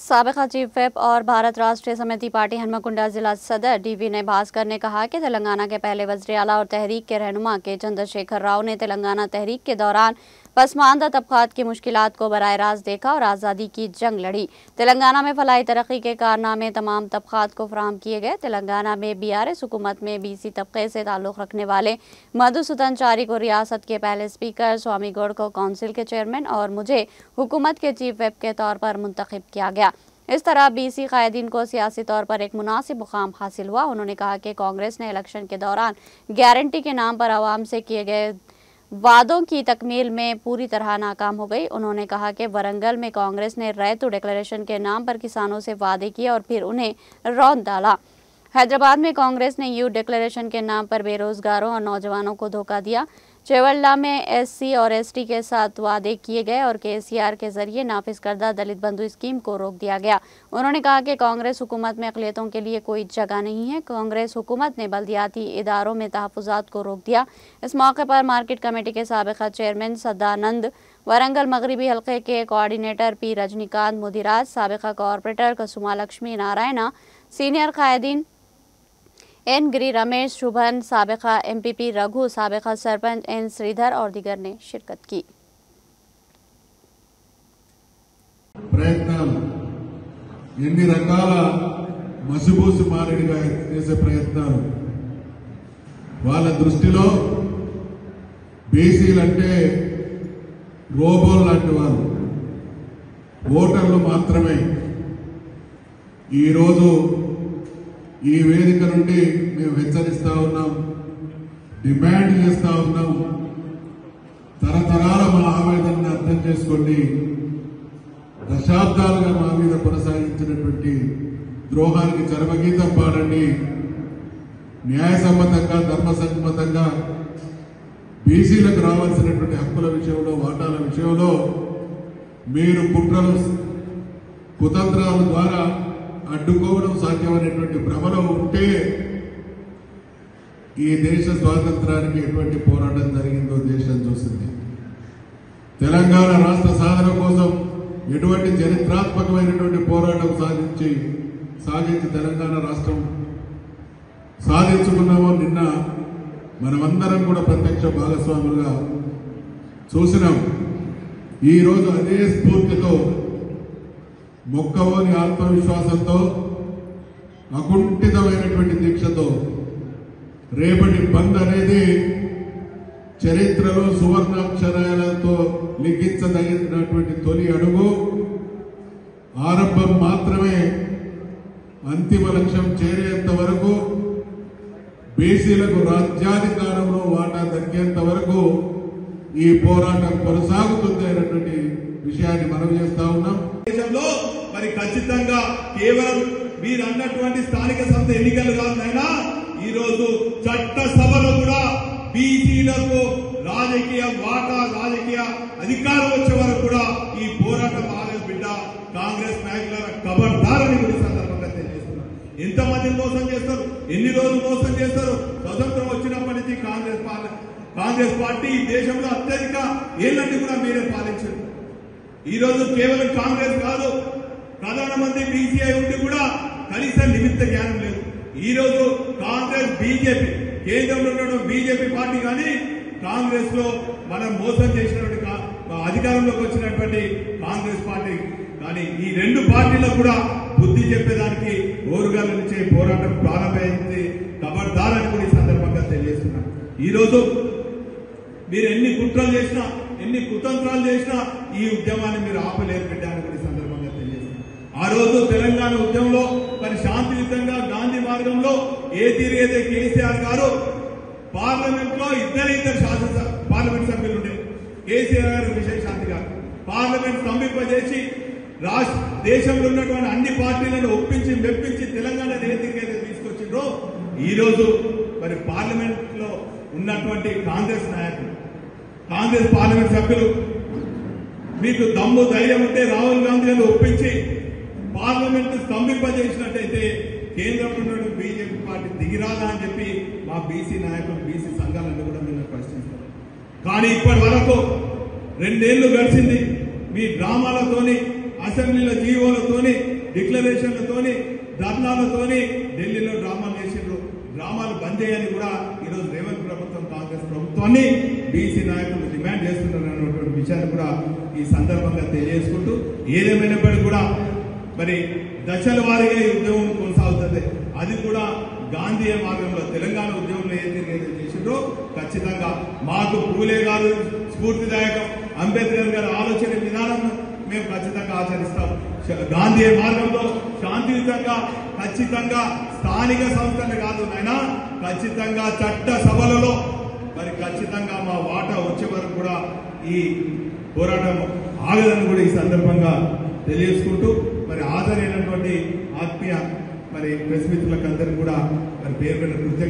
साबिका chief whip और भारत राष्ट्रीय समिति पार्टी हनुमकुंडा जिला सदर DV भास्कर ने कहा कि तेलंगाना के पहले वज़ीर आला और तहरीक के रहनुमा के चंद्रशेखर राव ने तेलंगाना तहरीक के दौरान पसमानदा तबकात की मुश्किलात को बराह रास्त देखा और आज़ादी की जंग लड़ी। तेलंगाना में फलाही तरक्की के कारनामे तमाम तबकात को फराहम किए गए। तेलंगाना में BRS हुकूमत में BC तबके से ताल्लुक़ रखने वाले मधुसूदन चारी को रियासत के पहले स्पीकर, स्वामी गौड़ को काउंसिल के चेयरमैन और मुझे हुकूमत के चीफ व्हिप के तौर पर मुंतखब किया गया। इस तरह BC कायदीन को सियासी तौर पर एक मुनासिब मुकाम हासिल हुआ। उन्होंने कहा कि कांग्रेस ने इलेक्शन के दौरान गारंटी के नाम पर आवाम से किए गए वादों की तकमील में पूरी तरह नाकाम हो गई। उन्होंने कहा कि वरंगल में कांग्रेस ने रैतु डिक्लेरेशन के नाम पर किसानों से वादे किए और फिर उन्हें रौंद डाला। हैदराबाद में कांग्रेस ने यूथ डिक्लेरेशन के नाम पर बेरोजगारों और नौजवानों को धोखा दिया। चेवल्ला में SC और ST के साथ वादे किए गए और KCR के जरिए नाफिज करदा दलित बंधु स्कीम को रोक दिया गया। उन्होंने कहा कि कांग्रेस हुकूमत में अक़लियतों के लिए कोई जगह नहीं है। कांग्रेस हुकूमत ने बल्दियाती इदारों में तहफ़्फ़ुज़ात को रोक दिया। इस मौके पर मार्केट कमेटी के साबिक़ा चेयरमैन सदानंद, वरंगल मगरबी हल्के के कोऑर्डिनेटर P रजनीकांत, मुदिराज, साबिक़ा कॉर्पोरेटर कसुमा लक्ष्मी नारायणा, सीनियर कायदीन N गिरी रमेश, शुभन, साबिक़ा MPP रघु, साबिक़ा सरपंच N श्रीधर और दीगर ने शिरकत की। ప్రయత్నాలు ఎన్ని రకాల మసిబూసి మారేడుగా చేసే ప్రయత్నాలు వాళ్ళ దృష్టిలో బీసీలంటే రోబోలు లాంటి వారు, ఓటర్లు మాత్రమే. ఈరోజు ఈ వేదిక నుండి మేము హెచ్చరిస్తా ఉన్నాం, డిమాండ్ చేస్తా ఉన్నాం. తరతరాల మా ఆవేదనను అర్థం చేసుకోండి. దశాబ్దాలుగా మా మీద కొనసాగించినటువంటి ద్రోహానికి చరమగీతం పాడండి. న్యాయసమ్మతంగా, ధర్మసమ్మతంగా బీసీలకు రావాల్సినటువంటి హక్కుల విషయంలో, వాటాల విషయంలో మీరు కుట్రలు, కుతంత్రాల ద్వారా అడ్డుకోవడం సాధ్యమైనటువంటి భ్రమలో ఉంటే ఈ దేశ స్వాతంత్రానికి ఎటువంటి పోరాటం జరిగిందో దేశం చూసింది. తెలంగాణ రాష్ట్ర సాధన కోసం ఎటువంటి చరిత్రాత్మకమైనటువంటి పోరాటం సాగించి తెలంగాణ రాష్ట్రం సాధించుకున్నామో నిన్న మనమందరం కూడా ప్రత్యక్ష భాగస్వాములుగా చూసినాం. ఈరోజు అదే స్ఫూర్తితో, మొక్కవోని ఆత్మవిశ్వాసంతో, అకుంఠితమైనటువంటి దీక్షతో రేపటి బంద్ అనేది చరిత్రలో సువర్ణాక్షరాలతో లిఖించదగినటువంటి తొలి అడుగు, ఆరంభం మాత్రమే. అంతిమ లక్ష్యం చేరేంత వరకు, బీసీలకు రాజ్యాధికారంలో వాటా దక్కేంత వరకు ఈ పోరాటం కొనసాగుతుంది అనేటువంటి విషయాన్ని మనం చేస్తా ఉన్నాం. దేశంలో మరి ఖచ్చితంగా కేవలం మీరు అన్నటువంటి స్థానిక సంస్థ ఎన్నికలు కాదైనా ఈ రోజు చట్టసభలో కూడా బీసీలకు రాజకీయ వాటా, రాజకీయ అధికారం వచ్చే వరకు కూడా ఈ పోరాటం ఆగదు బిడ్డ. కాంగ్రెస్ నాయకుల ఖబర్దారని కూడా సందర్భంగా తెలియజేస్తున్నారు. ఎంతమందిని మోసం చేస్తారు, ఎన్ని రోజులు మోసం చేస్తారు. స్వతంత్రం వచ్చినప్పటి నుంచి కాంగ్రెస్ పార్టీ దేశంలో అత్యధిక ఏళ్లన్నీ కూడా మీరే పాలించారు. ఈ రోజు కేవలం కాంగ్రెస్ కాదు, ప్రధానమంత్రి BCI ఉండి కూడా కనీస నిమిత్త జ్ఞానం లేదు. ఈ రోజు కాంగ్రెస్, బీజేపీ, కేంద్రంలో ఉన్న బీజేపీ పార్టీ కానీ కాంగ్రెస్ లో మనం మోసం చేసినటువంటి అధికారంలోకి వచ్చినటువంటి కాంగ్రెస్ పార్టీ కానీ ఈ రెండు పార్టీలకు కూడా బుద్ధి చెప్పేదానికి ఓరుగాల నుంచే పోరాటం ప్రారంభమైంది. ఖబర్దారని కూడా ఈ సందర్భంగా తెలియజేస్తున్నాం. ఈ రోజు మీరు ఎన్ని కుట్రలు చేసినా, ఎన్ని కుతంత్రాలు చేసినా ఈ ఉద్యమాన్ని మీరు ఆపలేరు పెట్టాలని కూడా సందర్భంగా తెలియజేస్తున్నారు. ఆ రోజు తెలంగాణ ఉద్యమంలో మరి శాంతియుతంగా గాంధీ మార్గంలో ఏ తీరైతే KCR గారు పార్లమెంట్ లో ఇద్దరు పార్లమెంట్ సభ్యులు ఉండే, KCR గారు, విజయశాంతి గారు పార్లమెంట్ స్తంభింపజేసి దేశంలో ఉన్నటువంటి అన్ని పార్టీలను ఒప్పించి మెప్పించి తెలంగాణ ఏదైతే తీసుకొచ్చిండ్రో ఈ రోజు మరి పార్లమెంట్ లో ఉన్నటువంటి కాంగ్రెస్ నాయకులు, కాంగ్రెస్ పార్లమెంట్ సభ్యులు మీకు దమ్ము ధైర్యం ఉంటే రాహుల్ గాంధీ గారిని ఒప్పించి పార్లమెంట్ స్తంభింపజేసినట్టయితే కేంద్రంలో బీజేపీ పార్టీ దిగిరాదా అని చెప్పి మా బీసీ నాయకులు, బీసీ సంఘాలను కూడా మీరు ప్రశ్నిస్తారు. కానీ ఇప్పటి వరకు 2 ఏళ్లు గడిచింది. మీ డ్రామాలతోని అసెంబ్లీలో జీవోలతోని డిక్లరేషన్లతోని ధర్నాలతోని ఢిల్లీలో డ్రామాలు చేసిండ్రు. డ్రామాలు బంద్ చేయని కూడా ఈరోజు రేవంత్ ప్రభుత్వం కాంగ్రెస్ ప్రభుత్వాన్ని బీసీ నాయకులు డిమాండ్ చేస్తున్నారు అన్నటువంటి విషయాన్ని కూడా ఈ సందర్భంగా తెలియజేసుకుంటూ ఏదేమైనప్పటికీ కూడా మరి దశల వారీగా ఈ ఉద్యమం కొనసాగుతుంది. అది కూడా గాంధీయ మార్గంలో తెలంగాణ ఉద్యమంలో ఏదైతే చేసిండ్రో ఖచ్చితంగా మాకు పూలే గారు స్ఫూర్తిదాయకం, అంబేద్కర్ గారి ఆలోచన విధానం మేము ఖచ్చితంగా ఆచరిస్తాం. గాంధీ మార్గంలో శాంతియుతంగా ఖచ్చితంగా స్థానిక సంస్థలు కాదు అయినా ఖచ్చితంగా చట్ట సభలలో మరి ఖచ్చితంగా మా వాటా వచ్చే వరకు కూడా ఈ పోరాటం ఆగదని కూడా ఈ సందర్భంగా తెలియజేసుకుంటూ మరి హాజరైనటువంటి ఆత్మీయ మరి ప్రెస్ మిత్రులకు అందరికీ కూడా మరి పేరు కృతజ్ఞతలు